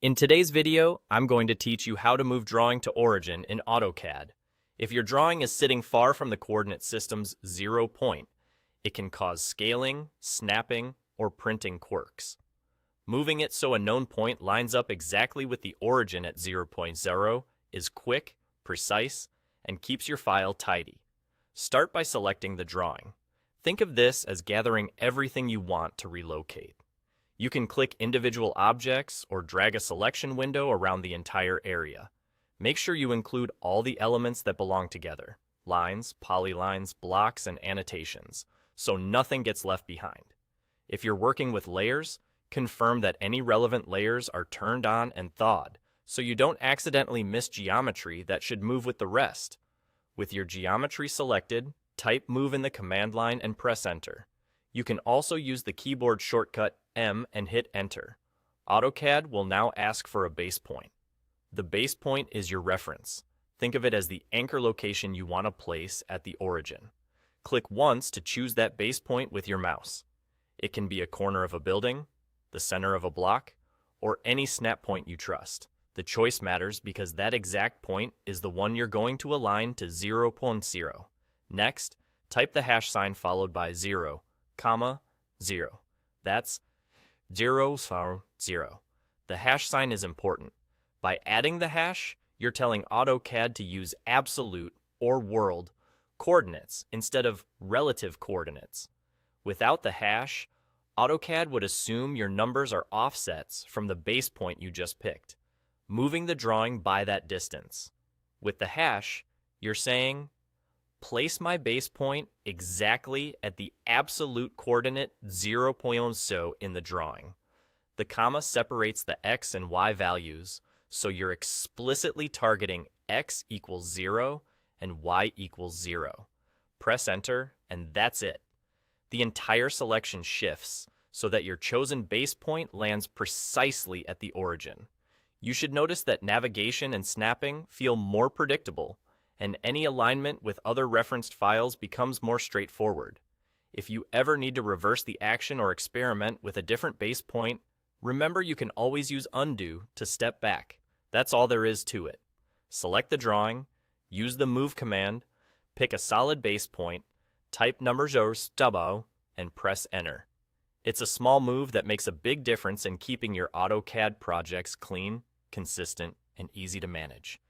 In today's video, I'm going to teach you how to move drawing to origin in AutoCAD. If your drawing is sitting far from the coordinate system's 0 point, it can cause scaling, snapping, or printing quirks. Moving it so a known point lines up exactly with the origin at 0.0 is quick, precise, and keeps your file tidy. Start by selecting the drawing. Think of this as gathering everything you want to relocate. You can click individual objects or drag a selection window around the entire area. Make sure you include all the elements that belong together, lines, polylines, blocks, and annotations, so nothing gets left behind. If you're working with layers, confirm that any relevant layers are turned on and thawed, so you don't accidentally miss geometry that should move with the rest. With your geometry selected, type Move in the command line and press Enter. You can also use the keyboard shortcut M and hit Enter. AutoCAD will now ask for a base point. The base point is your reference. Think of it as the anchor location you want to place at the origin. Click once to choose that base point with your mouse. It can be a corner of a building, the center of a block, or any snap point you trust. The choice matters because that exact point is the one you're going to align to 0.0. Next, type the hash sign followed by 0, 0. That's 0, 0. The hash sign is important. By adding the hash, you're telling AutoCAD to use absolute or world coordinates instead of relative coordinates. Without the hash, AutoCAD would assume your numbers are offsets from the base point you just picked, moving the drawing by that distance. With the hash, you're saying, place my base point exactly at the absolute coordinate 0.0 in the drawing. The comma separates the x and y values, so you're explicitly targeting x equals 0 and y equals 0. Press Enter, and that's it. The entire selection shifts so that your chosen base point lands precisely at the origin. You should notice that navigation and snapping feel more predictable, and any alignment with other referenced files becomes more straightforward. If you ever need to reverse the action or experiment with a different base point, remember you can always use Undo to step back. That's all there is to it. Select the drawing, use the Move command, pick a solid base point, type numbers or stubbo, and press Enter. It's a small move that makes a big difference in keeping your AutoCAD projects clean, consistent, and easy to manage.